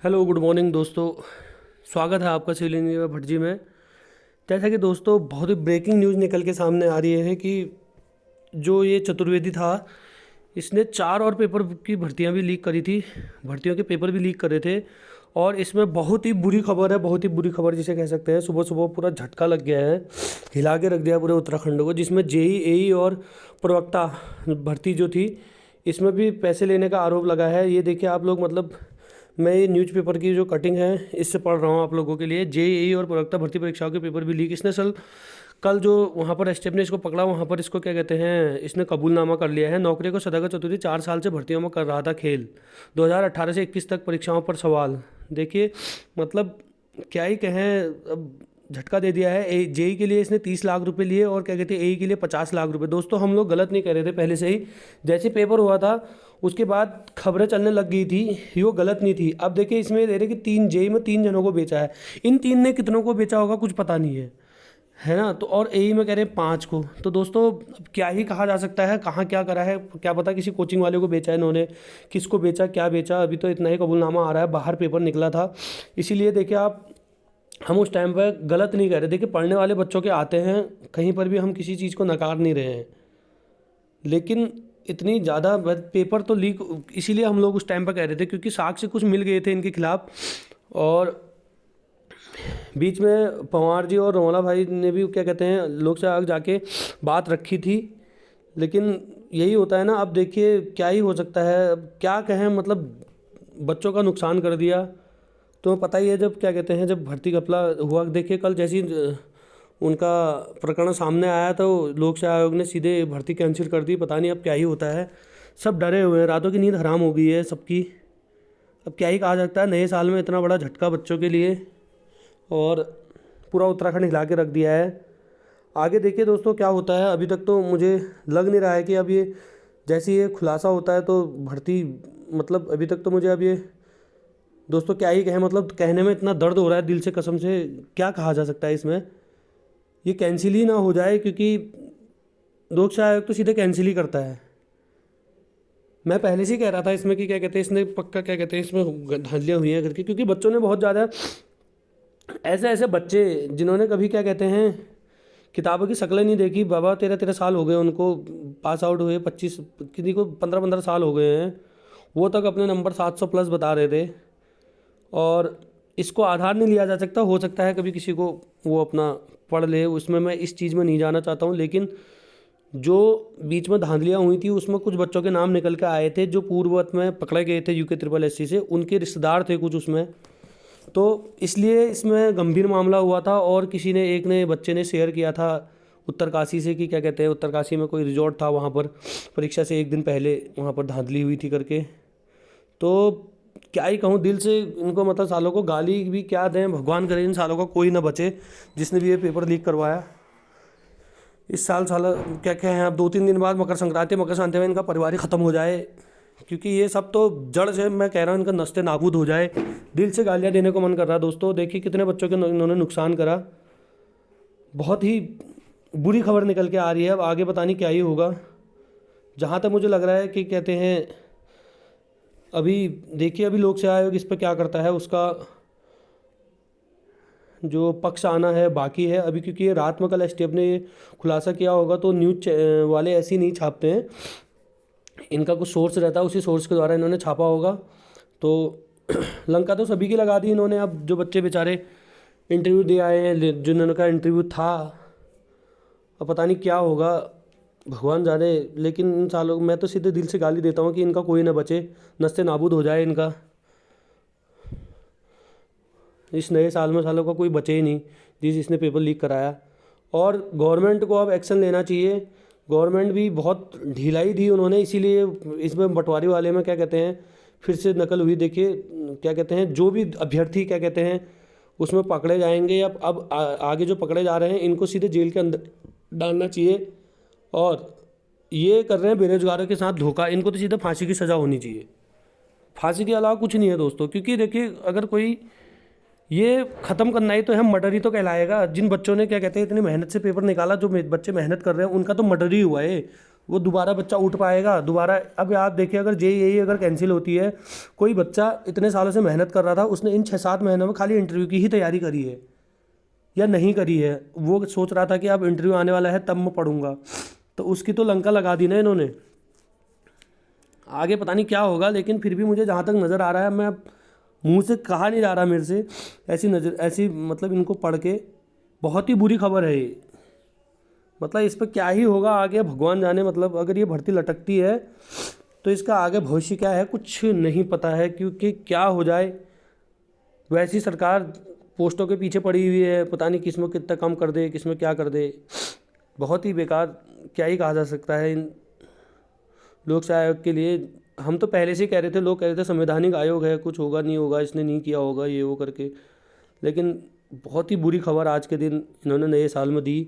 Hello good morning दोस्तों। स्वागत है आपका सिविल इंजीनियर भटजी में। जैसा कि दोस्तों बहुत ही ब्रेकिंग न्यूज़ निकल के सामने आ रही है कि जो ये चतुर्वेदी था इसने 4 और पेपर की भर्तियां भी लीक करी थी, भर्तियों के पेपर भी लीक करे थे। और इसमें बहुत ही बुरी खबर है, बहुत ही बुरी खबर जिसे कह सकते हैं। सुबह सुबह पूरा झटका लग गया है, हिला के रख दिया पूरे उत्तराखंड को, जिसमें जेई एई और प्रवक्ता भर्ती जो थी इसमें भी पैसे लेने का आरोप लगा है। ये देखिए आप लोग, मतलब मैं ये न्यूज़पेपर की जो कटिंग है इससे पढ़ रहा हूँ आप लोगों के लिए। जेईई और प्रवक्ता भर्ती परीक्षाओं के पेपर भी लीक। इसने कल जो वहाँ पर एसटीएफ ने इसको पकड़ा, वहाँ पर इसको क्या कहते हैं, इसने कबूलनामा कर लिया है। नौकरी को सदाकत चतुर्थी 4 साल से भर्तियों में कर रहा था खेल। 2018 से 21 तक परीक्षाओं पर सवाल। देखिए मतलब क्या ही कहें, अब झटका दे दिया है। जेई के लिए इसने 30 लाख रुपए लिए और क्या कहते हैं एई के लिए 50 लाख रुपए। दोस्तों हम लोग गलत नहीं कह रहे थे पहले से ही, जैसे पेपर हुआ था उसके बाद खबरें चलने लग गई थी, ये वो गलत नहीं थी। अब देखिए इसमें दे रहे कि 3 जेई में 3 जनों को बेचा है। इन 3 ने कितनों को बेचा होगा कुछ पता नहीं है ना। तो और एई में कह रहे हैं 5 को। तो दोस्तों अब क्या ही कहा जा सकता है, कहाँ क्या करा है क्या पता। किसी कोचिंग वाले को बेचा है इन्होंने, किसको बेचा क्या बेचा, अभी तो इतना ही कबूलनामा आ रहा है। बाहर पेपर निकला था, इसीलिए देखिए आप, हम उस टाइम पर गलत नहीं कह रहे। देखिए पढ़ने वाले बच्चों के आते हैं, कहीं पर भी हम किसी चीज़ को नकार नहीं रहे हैं, लेकिन इतनी ज़्यादा पेपर तो लीक इसीलिए हम लोग उस टाइम पर कह रहे थे क्योंकि साक्ष्य कुछ मिल गए थे इनके खिलाफ। और बीच में पवार जी और रोमला भाई ने भी क्या कहते हैं लोक से आग जाके बात रखी थी। लेकिन यही होता है ना, अब देखिए क्या ही हो सकता है, अब क्या कहें, मतलब बच्चों का नुकसान कर दिया। तो पता ही है जब क्या कहते हैं, जब भर्ती घपला हुआ, देखिए कल जैसी उनका प्रकरण सामने आया तो लोक सेवा आयोग ने सीधे भर्ती कैंसिल कर दी। पता नहीं अब क्या ही होता है, सब डरे हुए हैं, रातों की नींद हराम हो गई है सबकी। अब क्या ही कहा सकता है, नए साल में इतना बड़ा झटका बच्चों के लिए, और पूरा उत्तराखंड हिला के रख दिया है। आगे देखिए दोस्तों क्या होता है। अभी तक तो मुझे लग नहीं रहा है कि अब ये जैसे ये खुलासा होता है तो भर्ती, मतलब अभी तक तो मुझे अब ये दोस्तों क्या ही कहें, मतलब कहने में इतना दर्द हो रहा है दिल से, कसम से क्या कहा जा सकता है इसमें। ये कैंसिल ही ना हो जाए, क्योंकि लोक सेवा आयोग तो सीधे कैंसिल ही करता है। मैं पहले से ही कह रहा था इसमें कि क्या कहते हैं, इसने पक्का क्या कहते हैं इसमें धांधलियाँ हुई हैं करके, क्योंकि बच्चों ने बहुत ज़्यादा ऐसे ऐसे बच्चे जिन्होंने कभी क्या कहते हैं किताबों की शक्लें नहीं देखी, बाबा 13-13 साल हो गए उनको पास आउट हुए, 25 किसी को 15-15 साल हो गए हैं, वो तक अपने नंबर 700 प्लस बता रहे थे। और इसको आधार नहीं लिया जा सकता। हो सकता है कभी किसी को वो अपना पढ़ ले, उसमें मैं इस चीज़ में नहीं जाना चाहता हूँ। लेकिन जो बीच में धांधलियाँ हुई थी उसमें कुछ बच्चों के नाम निकल के आए थे जो पूर्ववत में पकड़े गए थे यूके ट्रिपल एससी से, उनके रिश्तेदार थे कुछ उसमें। तो इसलिए इसमें गंभीर मामला हुआ था। और किसी ने, एक ने बच्चे ने शेयर किया था उत्तरकाशी से कि क्या कहते हैं उत्तरकाशी में कोई रिजॉर्ट था, वहाँ पर परीक्षा से एक दिन पहले वहाँ पर धांधली हुई थी करके। तो क्या ही कहूँ, दिल से इनको, मतलब सालों को गाली भी क्या दें, भगवान करे इन सालों का कोई ना बचे जिसने भी ये पेपर लीक करवाया। इस साल क्या क्या है, अब 2-3 दिन बाद मकर संक्रांति, मकर संक्रांति में इनका परिवार ही ख़त्म हो जाए, क्योंकि ये सब तो जड़ से मैं कह रहा हूँ इनका नस्ते नाबूद हो जाए। दिल से गालियाँ देने को मन कर रहा है दोस्तों। देखिए कितने बच्चों के इन्होंने नुकसान करा। बहुत ही बुरी खबर निकल के आ रही है। अब आगे पता नहीं क्या ही होगा। जहाँ तक मुझे लग रहा है कि कहते हैं, अभी देखिए अभी लोक सेवा आयोग इस पर क्या करता है, उसका जो पक्ष आना है बाकी है अभी, क्योंकि ये रात में कल एसटीएफ ने ये खुलासा किया होगा तो न्यूज़ वाले ऐसे ही नहीं छापते हैं, इनका कुछ सोर्स रहता है, उसी सोर्स के द्वारा इन्होंने छापा होगा। तो लंका तो सभी की लगा दी इन्होंने। अब जो बच्चे बेचारे इंटरव्यू दे आए हैं, जिन्होंने इंटरव्यू था, अब पता नहीं क्या होगा, भगवान जाने। लेकिन इन सालों मैं तो सीधे दिल से गाली देता हूँ कि इनका कोई ना बचे, नस्ते नाबूद हो जाए इनका। इस नए साल में सालों का कोई बचे ही नहीं जिसने पेपर लीक कराया। और गवर्नमेंट को अब एक्शन लेना चाहिए। गवर्नमेंट भी बहुत ढिलाई दी उन्होंने, इसीलिए इसमें बंटवारी वाले में क्या कहते हैं फिर से नकल हुई। देखिए क्या कहते हैं, जो भी अभ्यर्थी क्या कहते हैं उसमें पकड़े जाएंगे। अब आगे जो पकड़े जा रहे हैं इनको सीधे जेल के अंदर डालना चाहिए। और ये कर रहे हैं बेरोजगारों के साथ धोखा, इनको तो सीधे फांसी की सज़ा होनी चाहिए। फांसी के अलावा कुछ नहीं है दोस्तों। क्योंकि देखिए अगर कोई ये ख़त्म करना ही तो है, मर्डर ही तो कहलाएगा। जिन बच्चों ने क्या कहते हैं इतनी मेहनत से पेपर निकाला, जो बच्चे मेहनत कर रहे हैं उनका तो मर्डर ही हुआ है। वो दोबारा बच्चा उठ पाएगा दोबारा? अब आप देखिए, अगर जेईई अगर कैंसिल होती है, कोई बच्चा इतने सालों से मेहनत कर रहा था, उसने इन 6-7 महीनों में खाली इंटरव्यू की ही तैयारी करी है या नहीं करी है, वो सोच रहा था कि अब इंटरव्यू आने वाला है तब मैं पढ़ूंगा, तो उसकी तो लंका लगा दी ना इन्होंने। आगे पता नहीं क्या होगा, लेकिन फिर भी मुझे जहाँ तक नज़र आ रहा है, मैं मुंह से कहा नहीं जा रहा मेरे से, ऐसी मतलब इनको पढ़ के बहुत ही बुरी खबर है ये। मतलब इस पर क्या ही होगा आगे भगवान जाने। मतलब अगर ये भर्ती लटकती है तो इसका आगे भविष्य क्या है कुछ नहीं पता है, क्योंकि क्या हो जाए। वैसी सरकार पोस्टों के पीछे पड़ी हुई है, पता नहीं किस में कितना कम कर दे, किस में क्या कर दे। बहुत ही बेकार, क्या ही कहा जा सकता है इन लोकसेवा आयोग के लिए। हम तो पहले से ही कह रहे थे, लोग कह रहे थे संवैधानिक आयोग है, कुछ होगा नहीं होगा, इसने नहीं किया होगा ये वो करके, लेकिन बहुत ही बुरी खबर आज के दिन इन्होंने नए साल में दी।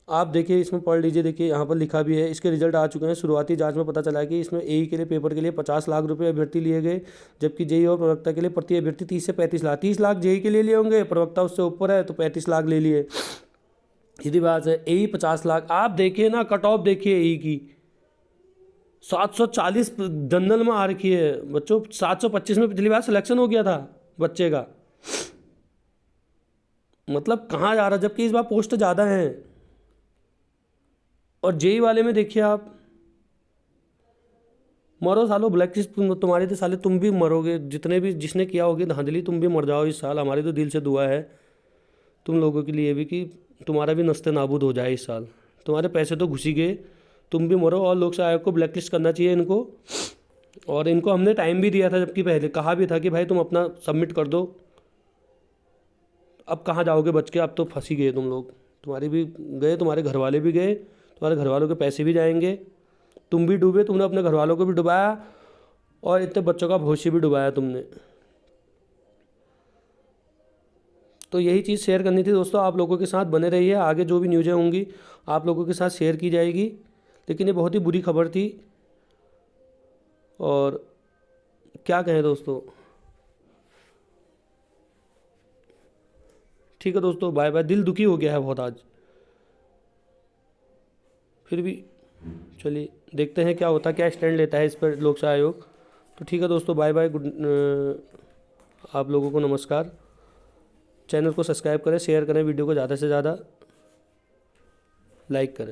आप देखिए, इसमें पढ़ लीजिए, देखिए यहाँ पर लिखा भी है, इसके रिजल्ट आ चुके हैं। शुरुआती जांच में पता चला है कि इसमें एई के लिए पेपर के लिए 50 लाख रुपए अभ्यर्थी लिए गए, जबकि जेई और प्रवक्ता के लिए प्रति अभ्यर्थी 30 से 35 लाख। 30 लाख जेई के लिए लिए होंगे, प्रवक्ता उससे ऊपर है तो 35 लाख ले लिए। सीधी बात है, एई 50 लाख। आप देखिए ना, कट ऑफ देखिए एई की 740 जनरल में आ रखी है बच्चों। 725 में पिछली बार सिलेक्शन हो गया था बच्चे का। मतलब कहाँ जा रहा, जबकि इस बार पोस्ट ज़्यादा हैं। और जेई वाले में देखिए आप, मरो सालो, ब्लैक लिस्ट तुम्हारी तो साले तुम भी मरोगे, जितने भी जिसने किया होगी धांधली, तुम भी मर जाओ इस साल। हमारी तो दिल से दुआ है तुम लोगों के लिए भी कि तुम्हारा भी नस्ते नाबूद हो जाए इस साल। तुम्हारे पैसे तो घुसी गए, तुम भी मरो। और लोक सेवा आयोग को ब्लैक लिस्ट करना चाहिए इनको। और इनको हमने टाइम भी दिया था, जबकि पहले कहा भी था कि भाई तुम अपना सबमिट कर दो। अब कहाँ जाओगे बच के, अब तो फंसी गए तुम लोग। तुम्हारे भी गए, तुम्हारे घर वाले भी गए, तुम्हारे घर वालों के पैसे भी जाएंगे, तुम भी डूबे, तुमने अपने घर वालों को भी डुबाया और इतने बच्चों का भविष्य भी डुबाया तुमने। तो यही चीज़ शेयर करनी थी दोस्तों, आप लोगों के साथ बने रहिए। आगे जो भी न्यूज़ें होंगी आप लोगों के साथ शेयर की जाएगी, लेकिन ये बहुत ही बुरी खबर थी। और क्या कहें दोस्तों। ठीक है दोस्तों, बाय बाय। दिल दुखी हो गया है बहुत आज, फिर भी चलिए देखते हैं क्या होता है, क्या स्टैंड लेता है इस पर लोक सेवा आयोग। तो ठीक है दोस्तों, बाय बाय, गुड। आप लोगों को नमस्कार। चैनल को सब्सक्राइब करें, शेयर करें, वीडियो को ज़्यादा से ज़्यादा लाइक करें।